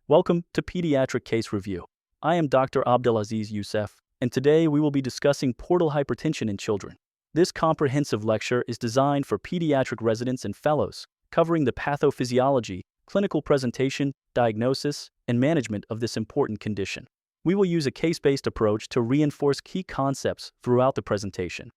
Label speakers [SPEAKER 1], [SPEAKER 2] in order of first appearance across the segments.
[SPEAKER 1] Welcome to Pediatric Case Review. I am Dr. Abdelaziz Youssef, and today we will be discussing portal hypertension in children. This comprehensive lecture is designed for pediatric residents and fellows, covering the pathophysiology, clinical presentation, diagnosis, and management of this important condition. We will use a case-based approach to reinforce key concepts throughout the presentation.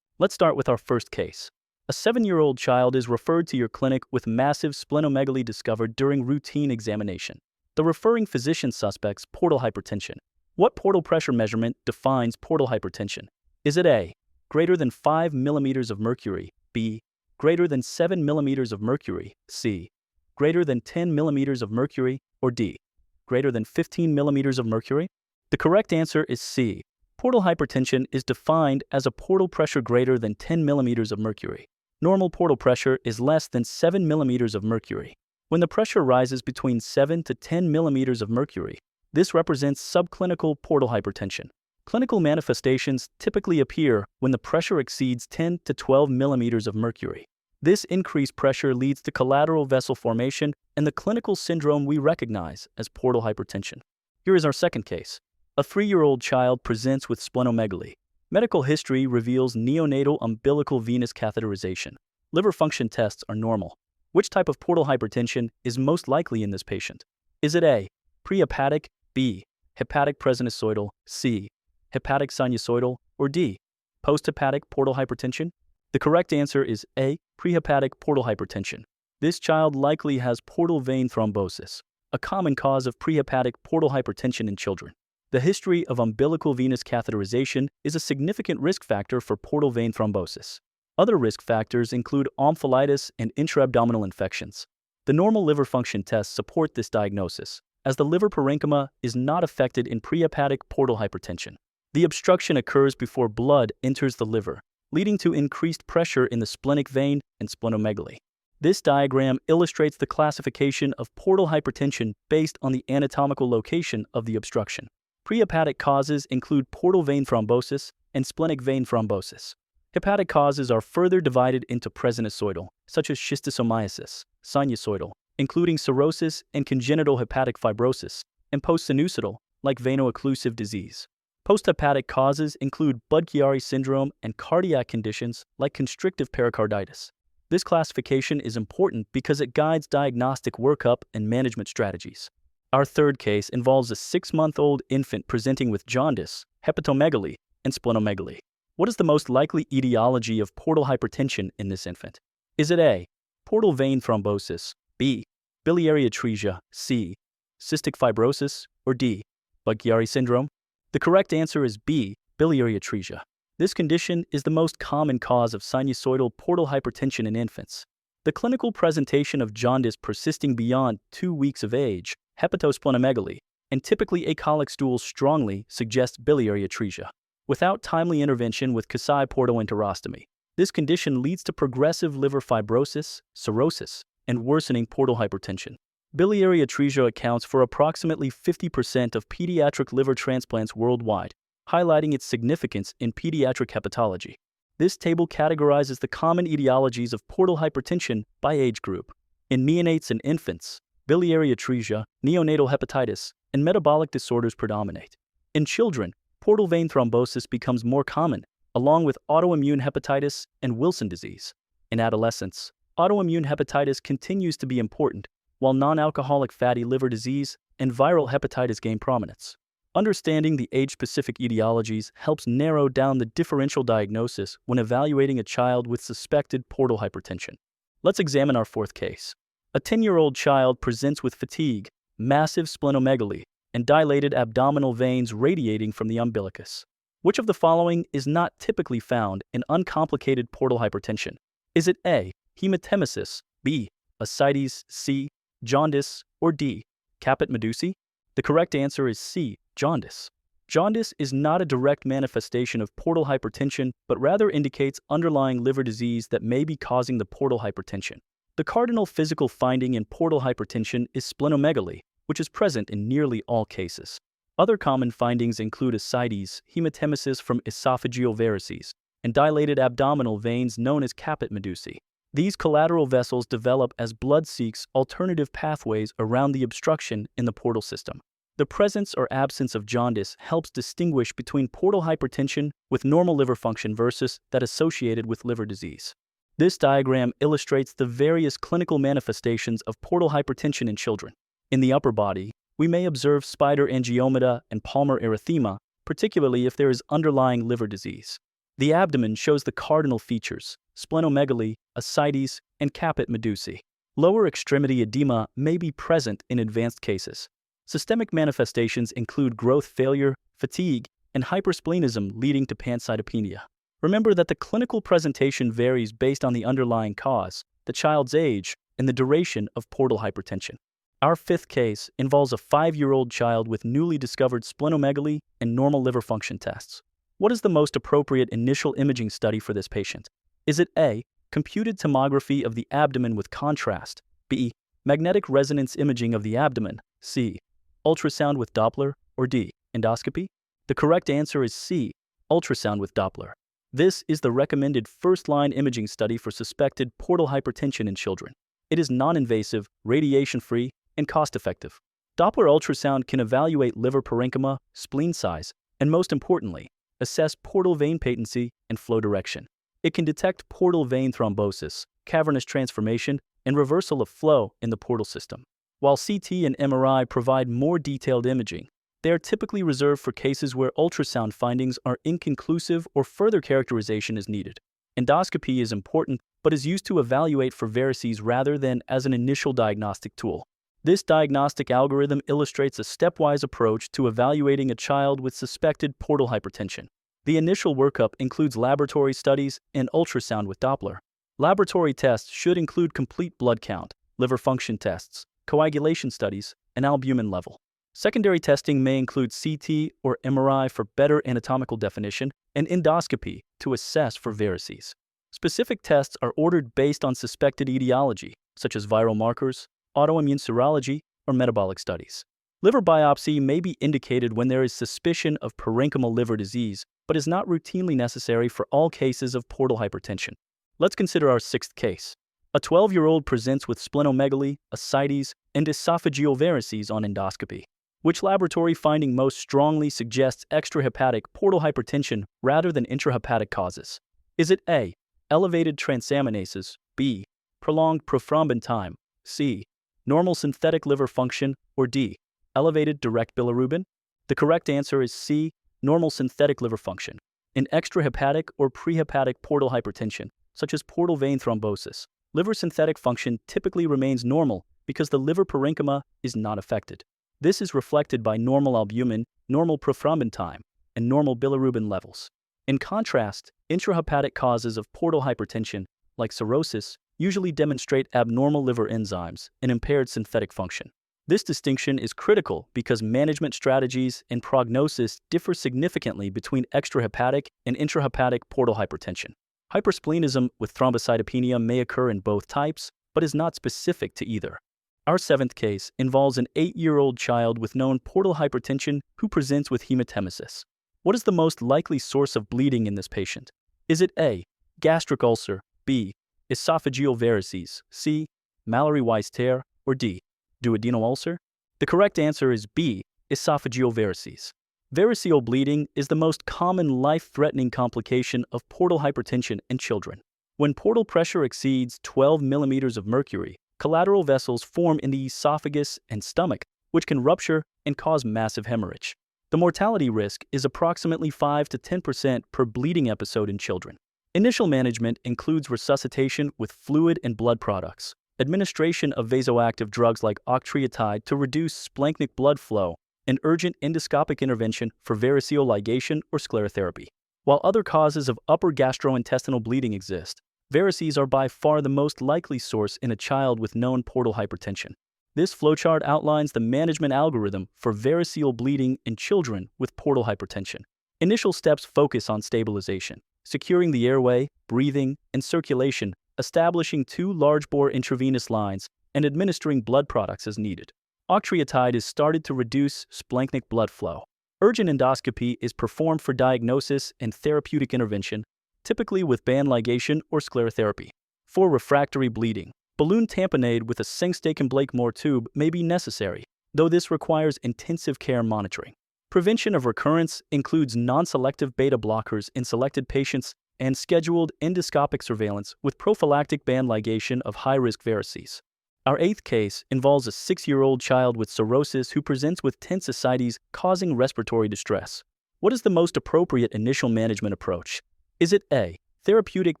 [SPEAKER 1] Let's start with our first case. A 7-year-old child is referred to your clinic with massive splenomegaly discovered during routine examination. The referring physician suspects portal hypertension. What portal pressure measurement defines portal hypertension? Is it A, greater than 5 millimeters of mercury, B, greater than 7 millimeters of mercury, C, greater than 10 millimeters of mercury, or D, greater than 15 millimeters of mercury? The correct answer is C. Portal hypertension is defined as a portal pressure greater than 10 millimeters of mercury. Normal portal pressure is less than 7 millimeters of mercury. When the pressure rises between 7 to 10 millimeters of mercury, this represents subclinical portal hypertension. Clinical manifestations typically appear when the pressure exceeds 10 to 12 millimeters of mercury. This increased pressure leads to collateral vessel formation and the clinical syndrome we recognize as portal hypertension. Here is our second case. A 3-year-old child presents with splenomegaly. Medical history reveals neonatal umbilical venous catheterization. Liver function tests are normal. Which type of portal hypertension is most likely in this patient? Is it A, prehepatic, B, hepatic presinosoidal, C, hepatic sinusoidal, or D, posthepatic portal hypertension? The correct answer is A, prehepatic portal hypertension. This child likely has portal vein thrombosis, a common cause of prehepatic portal hypertension in children. The history of umbilical venous catheterization is a significant risk factor for portal vein thrombosis. Other risk factors include omphalitis and intra-abdominal infections. The normal liver function tests support this diagnosis, as the liver parenchyma is not affected in prehepatic portal hypertension. The obstruction occurs before blood enters the liver, leading to increased pressure in the splenic vein and splenomegaly. This diagram illustrates the classification of portal hypertension based on the anatomical location of the obstruction. Prehepatic causes include portal vein thrombosis and splenic vein thrombosis. Hepatic causes are further divided into presinosoidal, such as schistosomiasis, sinusoidal, including cirrhosis and congenital hepatic fibrosis, and postsinusoidal, like veno-occlusive disease. Posthepatic causes include Budd-Chiari syndrome and cardiac conditions like constrictive pericarditis. This classification is important because it guides diagnostic workup and management strategies. Our third case involves a 6-month-old infant presenting with jaundice, hepatomegaly, and splenomegaly. What is the most likely etiology of portal hypertension in this infant? Is it A, portal vein thrombosis, B, biliary atresia, C, cystic fibrosis, or D, Budd-Chiari syndrome? The correct answer is B, biliary atresia. This condition is the most common cause of sinusoidal portal hypertension in infants. The clinical presentation of jaundice persisting beyond 2 weeks of age, hepatosplenomegaly, and typically acholic stools strongly suggest biliary atresia. Without timely intervention with Kasai portal enterostomy, this condition leads to progressive liver fibrosis, cirrhosis, and worsening portal hypertension. Biliary atresia accounts for approximately 50% of pediatric liver transplants worldwide, highlighting its significance in pediatric hepatology. This table categorizes the common etiologies of portal hypertension by age group. In neonates and infants, biliary atresia, neonatal hepatitis, and metabolic disorders predominate. In children, portal vein thrombosis becomes more common, along with autoimmune hepatitis and Wilson disease. In adolescents, autoimmune hepatitis continues to be important, while non-alcoholic fatty liver disease and viral hepatitis gain prominence. Understanding the age-specific etiologies helps narrow down the differential diagnosis when evaluating a child with suspected portal hypertension. Let's examine our fourth case. A 10-year-old child presents with fatigue, massive splenomegaly, and dilated abdominal veins radiating from the umbilicus. Which of the following is not typically found in uncomplicated portal hypertension? Is it A, hematemesis, B, ascites, C, jaundice, or D, caput medusae? The correct answer is C, jaundice. Jaundice is not a direct manifestation of portal hypertension, but rather indicates underlying liver disease that may be causing the portal hypertension. The cardinal physical finding in portal hypertension is splenomegaly, which is present in nearly all cases. Other common findings include ascites, hematemesis from esophageal varices, and dilated abdominal veins known as caput medusae. These collateral vessels develop as blood seeks alternative pathways around the obstruction in the portal system. The presence or absence of jaundice helps distinguish between portal hypertension with normal liver function versus that associated with liver disease. This diagram illustrates the various clinical manifestations of portal hypertension in children. In the upper body, we may observe spider angiomata and palmar erythema, particularly if there is underlying liver disease. The abdomen shows the cardinal features: splenomegaly, ascites, and caput medusae. Lower extremity edema may be present in advanced cases. Systemic manifestations include growth failure, fatigue, and hypersplenism leading to pancytopenia. Remember that the clinical presentation varies based on the underlying cause, the child's age, and the duration of portal hypertension. Our fifth case involves a 5-year-old child with newly discovered splenomegaly and normal liver function tests. What is the most appropriate initial imaging study for this patient? Is it A, computed tomography of the abdomen with contrast, B, magnetic resonance imaging of the abdomen, C, ultrasound with Doppler, or D, endoscopy? The correct answer is C, ultrasound with Doppler. This is the recommended first-line imaging study for suspected portal hypertension in children. It is non-invasive, radiation-free, and cost-effective. Doppler ultrasound can evaluate liver parenchyma, spleen size, and most importantly, assess portal vein patency and flow direction. It can detect portal vein thrombosis, cavernous transformation, and reversal of flow in the portal system. While CT and MRI provide more detailed imaging, they are typically reserved for cases where ultrasound findings are inconclusive or further characterization is needed. Endoscopy is important, but is used to evaluate for varices rather than as an initial diagnostic tool. This diagnostic algorithm illustrates a stepwise approach to evaluating a child with suspected portal hypertension. The initial workup includes laboratory studies and ultrasound with Doppler. Laboratory tests should include complete blood count, liver function tests, coagulation studies, and albumin level. Secondary testing may include CT or MRI for better anatomical definition and endoscopy to assess for varices. Specific tests are ordered based on suspected etiology, such as viral markers, autoimmune serology, or metabolic studies. Liver biopsy may be indicated when there is suspicion of parenchymal liver disease, but is not routinely necessary for all cases of portal hypertension. Let's consider our sixth case. A 12-year-old presents with splenomegaly, ascites, and esophageal varices on endoscopy. Which laboratory finding most strongly suggests extrahepatic portal hypertension rather than intrahepatic causes? Is it A, elevated transaminases, B, prolonged prothrombin time, C, normal synthetic liver function, or D, elevated direct bilirubin? The correct answer is C, normal synthetic liver function. In extrahepatic or prehepatic portal hypertension, such as portal vein thrombosis, liver synthetic function typically remains normal because the liver parenchyma is not affected. This is reflected by normal albumin, normal prothrombin time, and normal bilirubin levels. In contrast, intrahepatic causes of portal hypertension, like cirrhosis, usually demonstrate abnormal liver enzymes and impaired synthetic function. This distinction is critical because management strategies and prognosis differ significantly between extrahepatic and intrahepatic portal hypertension. Hypersplenism with thrombocytopenia may occur in both types, but is not specific to either. Our seventh case involves an 8-year-old child with known portal hypertension who presents with hematemesis. What is the most likely source of bleeding in this patient? Is it A, gastric ulcer, B, esophageal varices, C, Mallory-Weiss tear, or D, duodenal ulcer? The correct answer is B, esophageal varices. Variceal bleeding is the most common life-threatening complication of portal hypertension in children. When portal pressure exceeds 12 millimeters of mercury, collateral vessels form in the esophagus and stomach, which can rupture and cause massive hemorrhage. The mortality risk is approximately 5 to 10% per bleeding episode in children. Initial management includes resuscitation with fluid and blood products, administration of vasoactive drugs like octreotide to reduce splanchnic blood flow, and urgent endoscopic intervention for variceal ligation or sclerotherapy. While other causes of upper gastrointestinal bleeding exist, varices are by far the most likely source in a child with known portal hypertension. This flowchart outlines the management algorithm for variceal bleeding in children with portal hypertension. Initial steps focus on stabilization, securing the airway, breathing, and circulation, establishing 2 large-bore intravenous lines, and administering blood products as needed. Octreotide is started to reduce splanchnic blood flow. Urgent endoscopy is performed for diagnosis and therapeutic intervention, typically with band ligation or sclerotherapy. For refractory bleeding, balloon tamponade with a Sengstaken-Blakemore tube may be necessary, though this requires intensive care monitoring. Prevention of recurrence includes non-selective beta blockers in selected patients and scheduled endoscopic surveillance with prophylactic band ligation of high-risk varices. Our 8th case involves a 6-year-old child with cirrhosis who presents with tense ascites causing respiratory distress. What is the most appropriate initial management approach? Is it A, therapeutic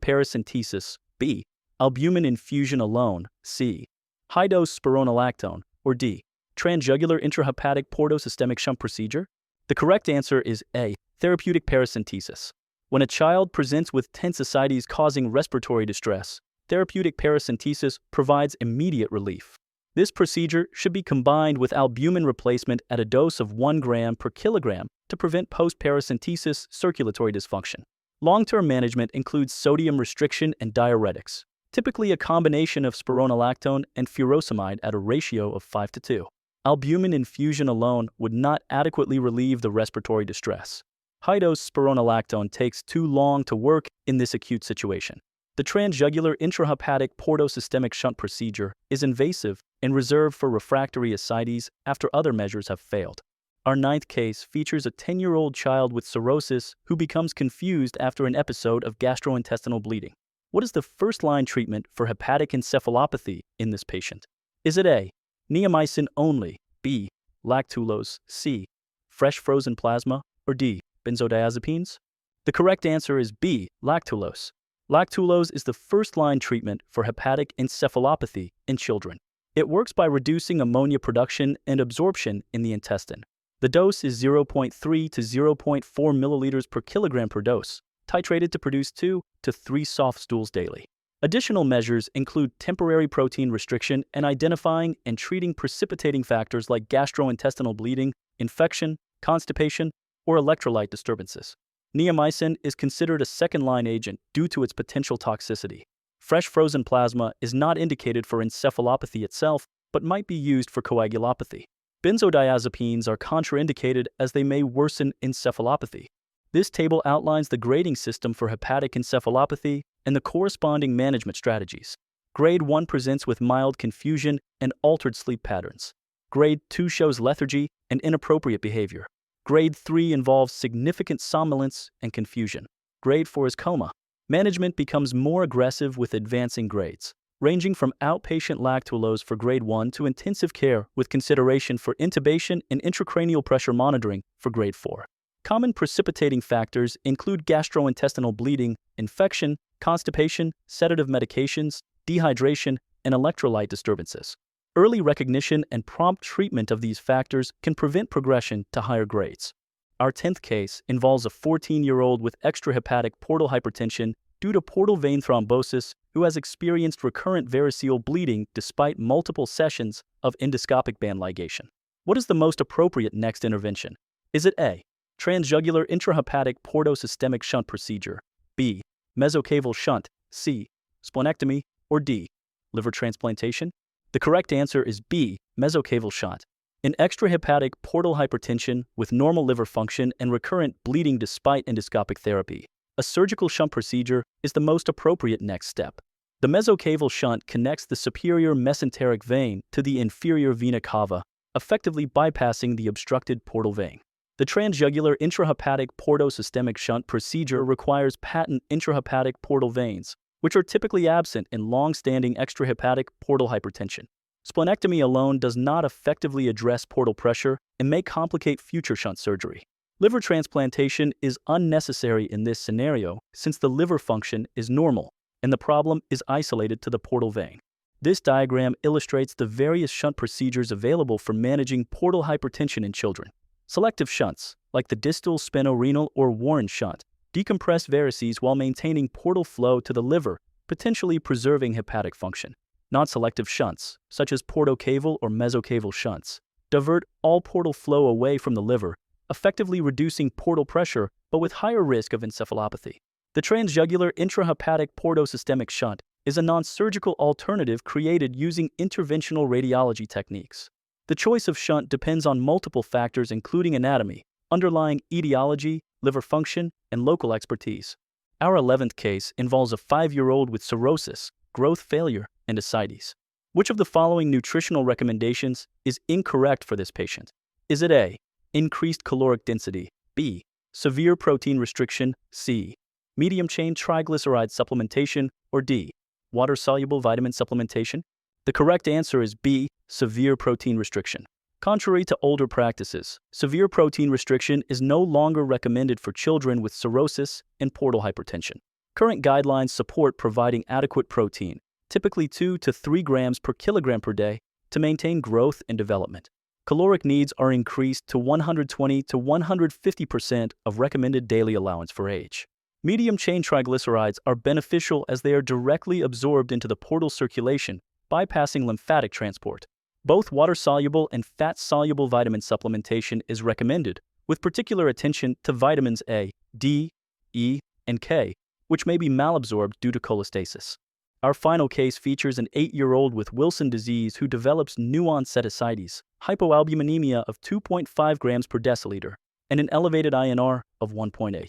[SPEAKER 1] paracentesis, B, albumin infusion alone, C, high-dose spironolactone, or D, transjugular intrahepatic portosystemic shunt procedure? The correct answer is A, therapeutic paracentesis. When a child presents with tense ascites causing respiratory distress, therapeutic paracentesis provides immediate relief. This procedure should be combined with albumin replacement at a dose of 1 gram per kilogram to prevent post-paracentesis circulatory dysfunction. Long-term management includes sodium restriction and diuretics, typically a combination of spironolactone and furosemide at a ratio of 5:2. Albumin infusion alone would not adequately relieve the respiratory distress. High-dose spironolactone takes too long to work in this acute situation. The transjugular intrahepatic portosystemic shunt procedure is invasive and reserved for refractory ascites after other measures have failed. Our 9th case features a 10-year-old child with cirrhosis who becomes confused after an episode of gastrointestinal bleeding. What is the first-line treatment for hepatic encephalopathy in this patient? Is it A, neomycin only, B, lactulose, C, fresh frozen plasma, or D, benzodiazepines? The correct answer is B, lactulose. Lactulose is the first-line treatment for hepatic encephalopathy in children. It works by reducing ammonia production and absorption in the intestine. The dose is 0.3 to 0.4 milliliters per kilogram per dose, titrated to produce 2 to 3 soft stools daily. Additional measures include temporary protein restriction and identifying and treating precipitating factors like gastrointestinal bleeding, infection, constipation, or electrolyte disturbances. Neomycin is considered a second-line agent due to its potential toxicity. Fresh frozen plasma is not indicated for encephalopathy itself, but might be used for coagulopathy. Benzodiazepines are contraindicated as they may worsen encephalopathy. This table outlines the grading system for hepatic encephalopathy and the corresponding management strategies. Grade 1 presents with mild confusion and altered sleep patterns. Grade 2 shows lethargy and inappropriate behavior. Grade 3 involves significant somnolence and confusion. Grade 4 is coma. Management becomes more aggressive with advancing grades, ranging from outpatient lactulose for grade 1 to intensive care with consideration for intubation and intracranial pressure monitoring for grade 4. Common precipitating factors include gastrointestinal bleeding, infection, constipation, sedative medications, dehydration, and electrolyte disturbances. Early recognition and prompt treatment of these factors can prevent progression to higher grades. Our 10th case involves a 14-year-old with extrahepatic portal hypertension due to portal vein thrombosis who has experienced recurrent variceal bleeding despite multiple sessions of endoscopic band ligation. What is the most appropriate next intervention? Is it A, transjugular intrahepatic portosystemic shunt procedure, B, mesocaval shunt, C, splenectomy, or D, liver transplantation? The correct answer is B, mesocaval shunt. In extrahepatic portal hypertension with normal liver function and recurrent bleeding despite endoscopic therapy, a surgical shunt procedure is the most appropriate next step. The mesocaval shunt connects the superior mesenteric vein to the inferior vena cava, effectively bypassing the obstructed portal vein. The transjugular intrahepatic portosystemic shunt procedure requires patent intrahepatic portal veins, which are typically absent in long-standing extrahepatic portal hypertension. Splenectomy alone does not effectively address portal pressure and may complicate future shunt surgery. Liver transplantation is unnecessary in this scenario since the liver function is normal and the problem is isolated to the portal vein. This diagram illustrates the various shunt procedures available for managing portal hypertension in children. Selective shunts, like the distal spinorenal or Warren shunt, decompress varices while maintaining portal flow to the liver, potentially preserving hepatic function. Non-selective shunts, such as portocaval or mesocaval shunts, divert all portal flow away from the liver, effectively reducing portal pressure but with higher risk of encephalopathy. The transjugular intrahepatic portosystemic shunt is a non-surgical alternative created using interventional radiology techniques. The choice of shunt depends on multiple factors including anatomy, underlying etiology, liver function, and local expertise. Our 11th case involves a 5-year-old with cirrhosis growth failure, and ascites. Which of the following nutritional recommendations is incorrect for this patient? Is it A, increased caloric density, B, severe protein restriction, C, medium-chain triglyceride supplementation, or D, water-soluble vitamin supplementation? The correct answer is B, severe protein restriction. Contrary to older practices, severe protein restriction is no longer recommended for children with cirrhosis and portal hypertension. Current guidelines support providing adequate protein, typically 2 to 3 grams per kilogram per day, to maintain growth and development. Caloric needs are increased to 120 to 150% of recommended daily allowance for age. Medium-chain triglycerides are beneficial as they are directly absorbed into the portal circulation, bypassing lymphatic transport. Both water-soluble and fat-soluble vitamin supplementation is recommended, with particular attention to vitamins A, D, E, and K, which may be malabsorbed due to cholestasis. Our final case features an 8-year-old with Wilson disease who develops new-onset ascites, hypoalbuminemia of 2.5 grams per deciliter, and an elevated INR of 1.8.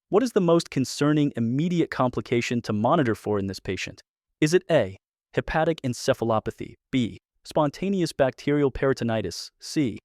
[SPEAKER 1] What is the most concerning immediate complication to monitor for in this patient? Is it A, hepatic encephalopathy, B, spontaneous bacterial peritonitis, C,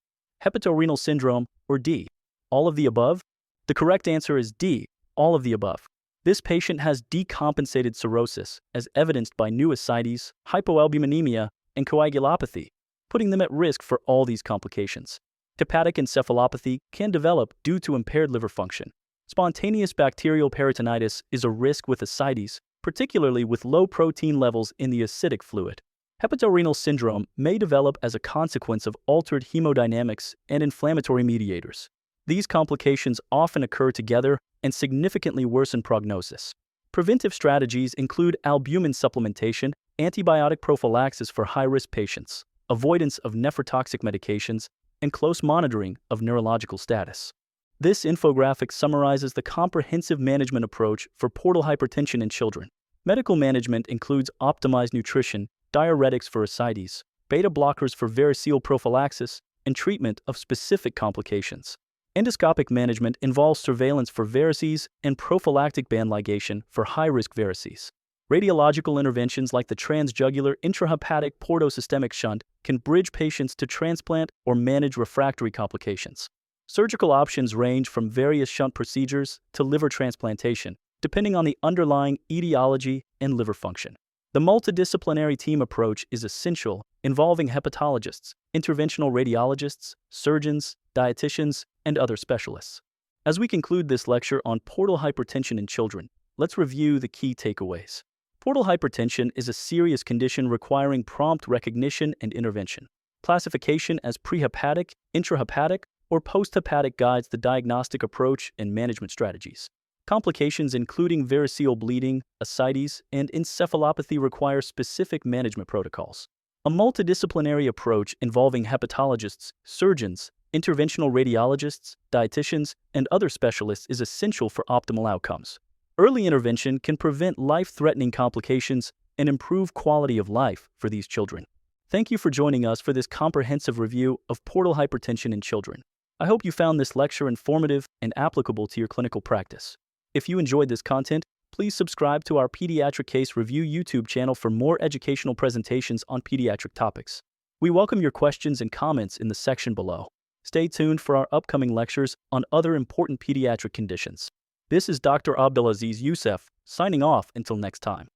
[SPEAKER 1] hepatorenal syndrome, or D, all of the above? The correct answer is D, all of the above. This patient has decompensated cirrhosis, as evidenced by new ascites, hypoalbuminemia, and coagulopathy, putting them at risk for all these complications. Hepatic encephalopathy can develop due to impaired liver function. Spontaneous bacterial peritonitis is a risk with ascites, particularly with low protein levels in the acidic fluid. Hepatorenal syndrome may develop as a consequence of altered hemodynamics and inflammatory mediators. These complications often occur together and significantly worsen prognosis. Preventive strategies include albumin supplementation, antibiotic prophylaxis for high-risk patients, avoidance of nephrotoxic medications, and close monitoring of neurological status. This infographic summarizes the comprehensive management approach for portal hypertension in children. Medical management includes optimized nutrition, diuretics for ascites, beta blockers for variceal prophylaxis, and treatment of specific complications. Endoscopic management involves surveillance for varices and prophylactic band ligation for high-risk varices. Radiological interventions like the transjugular intrahepatic portosystemic shunt can bridge patients to transplant or manage refractory complications. Surgical options range from various shunt procedures to liver transplantation, depending on the underlying etiology and liver function. The multidisciplinary team approach is essential, involving hepatologists, interventional radiologists, surgeons, dietitians, and other specialists. As we conclude this lecture on portal hypertension in children, let's review the key takeaways. Portal hypertension is a serious condition requiring prompt recognition and intervention. Classification as prehepatic, intrahepatic, or posthepatic guides the diagnostic approach and management strategies. Complications including variceal bleeding, ascites, and encephalopathy require specific management protocols. A multidisciplinary approach involving hepatologists, surgeons, interventional radiologists, dietitians, and other specialists is essential for optimal outcomes. Early intervention can prevent life-threatening complications and improve quality of life for these children. Thank you for joining us for this comprehensive review of portal hypertension in children. I hope you found this lecture informative and applicable to your clinical practice. If you enjoyed this content, please subscribe to our Pediatric Case Review YouTube channel for more educational presentations on pediatric topics. We welcome your questions and comments in the section below. Stay tuned for our upcoming lectures on other important pediatric conditions. This is Dr. Abdelaziz Youssef, signing off until next time.